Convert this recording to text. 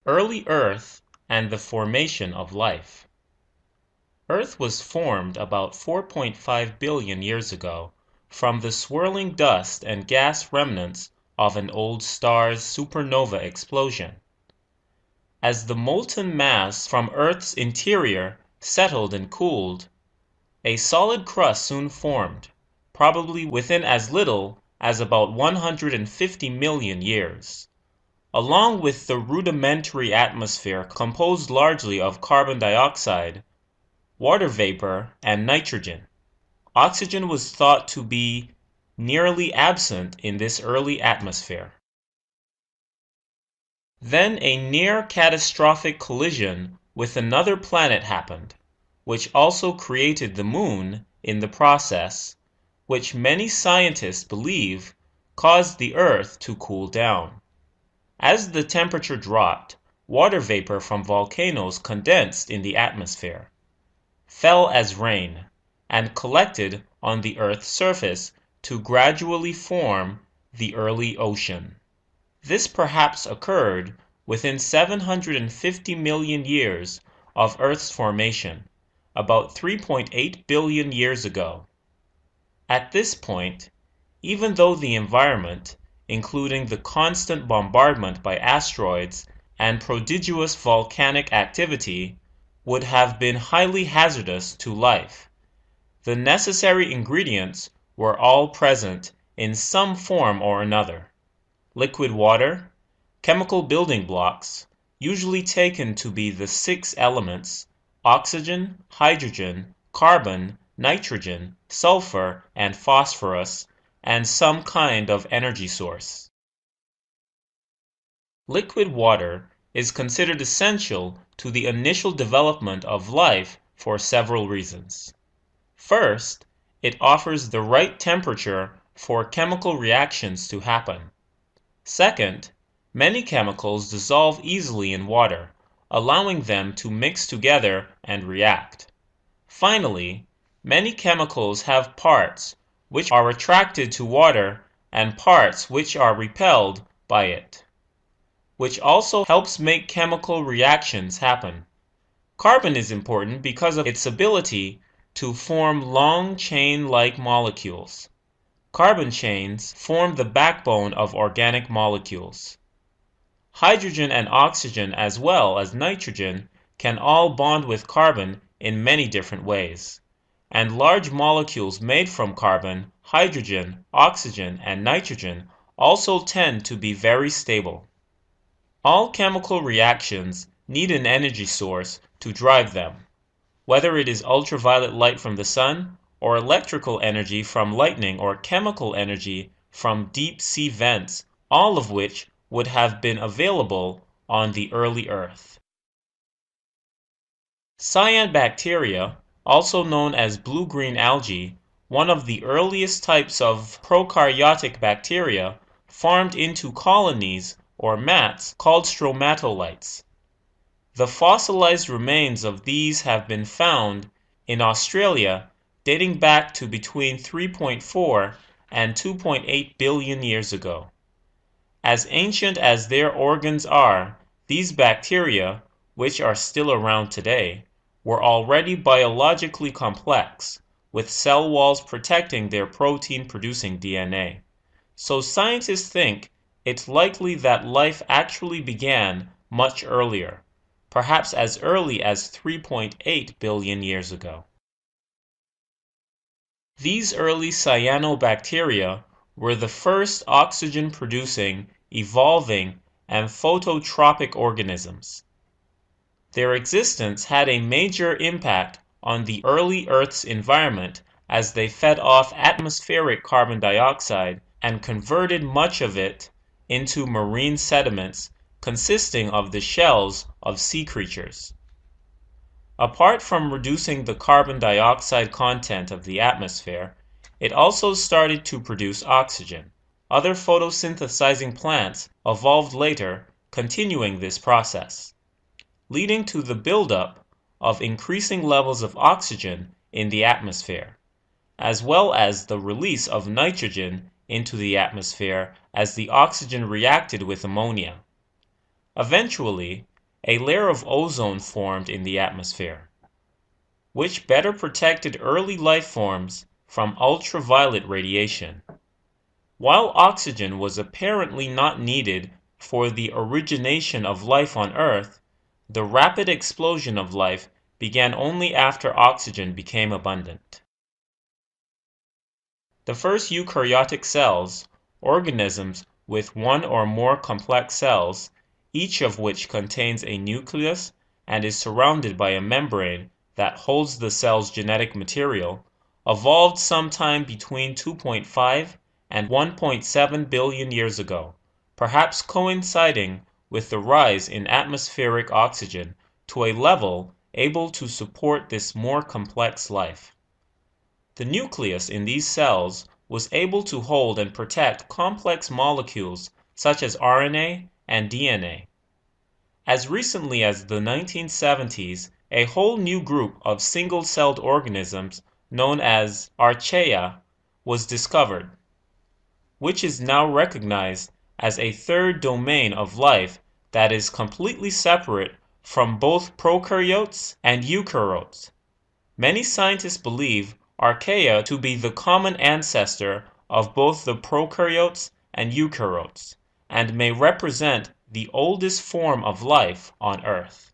Early Earth and the formation of life. Earth was formed about 4.5 billion years ago from the swirling dust and gas remnants of an old star's supernova explosion. As the molten mass from Earth's interior settled and cooled, a solid crust soon formed, probably within as little as about 150 million years. Along with the rudimentary atmosphere composed largely of carbon dioxide, water vapor, and nitrogen, oxygen was thought to be nearly absent in this early atmosphere. Then a near-catastrophic collision with another planet happened, which also created the Moon in the process, which many scientists believe caused the Earth to cool down. As the temperature dropped, water vapor from volcanoes condensed in the atmosphere, fell as rain, and collected on the Earth's surface to gradually form the early ocean. This perhaps occurred within 750 million years of Earth's formation, about 3.8 billion years ago. At this point, even though the environment, including the constant bombardment by asteroids and prodigious volcanic activity, would have been highly hazardous to life, the necessary ingredients were all present in some form or another. Liquid water, chemical building blocks, usually taken to be the 6 elements, oxygen, hydrogen, carbon, nitrogen, sulfur, and phosphorus, and some kind of energy source. Liquid water is considered essential to the initial development of life for several reasons. First, it offers the right temperature for chemical reactions to happen. Second, many chemicals dissolve easily in water, allowing them to mix together and react. Finally, many chemicals have parts which are attracted to water and parts which are repelled by it, which also helps make chemical reactions happen. Carbon is important because of its ability to form long chain-like molecules. Carbon chains form the backbone of organic molecules. Hydrogen and oxygen as well as nitrogen can all bond with carbon in many different ways, and large molecules made from carbon, hydrogen, oxygen, and nitrogen also tend to be very stable. All chemical reactions need an energy source to drive them, whether it is ultraviolet light from the sun, or electrical energy from lightning, or chemical energy from deep sea vents, all of which would have been available on the early Earth. Cyanobacteria, also known as blue-green algae, one of the earliest types of prokaryotic bacteria, formed into colonies or mats called stromatolites. The fossilized remains of these have been found in Australia dating back to between 3.4 and 2.8 billion years ago. As ancient as their organs are, these bacteria, which are still around today, were already biologically complex, with cell walls protecting their protein-producing DNA. So scientists think it's likely that life actually began much earlier, perhaps as early as 3.8 billion years ago. These early cyanobacteria were the first oxygen-producing, evolving, and phototropic organisms. Their existence had a major impact on the early Earth's environment as they fed off atmospheric carbon dioxide and converted much of it into marine sediments consisting of the shells of sea creatures. Apart from reducing the carbon dioxide content of the atmosphere, it also started to produce oxygen. Other photosynthesizing plants evolved later, continuing this process, leading to the buildup of increasing levels of oxygen in the atmosphere, as well as the release of nitrogen into the atmosphere as the oxygen reacted with ammonia. Eventually, a layer of ozone formed in the atmosphere, which better protected early life forms from ultraviolet radiation. While oxygen was apparently not needed for the origination of life on Earth, the rapid explosion of life began only after oxygen became abundant. The first eukaryotic cells, organisms with one or more complex cells, each of which contains a nucleus and is surrounded by a membrane that holds the cell's genetic material, evolved sometime between 2.5 and 1.7 billion years ago, perhaps coinciding with the rise in atmospheric oxygen to a level able to support this more complex life. The nucleus in these cells was able to hold and protect complex molecules such as RNA and DNA. As recently as the 1970s, a whole new group of single-celled organisms known as archaea was discovered, which is now recognized as a third domain of life that is completely separate from both prokaryotes and eukaryotes. Many scientists believe archaea to be the common ancestor of both the prokaryotes and eukaryotes, and may represent the oldest form of life on Earth.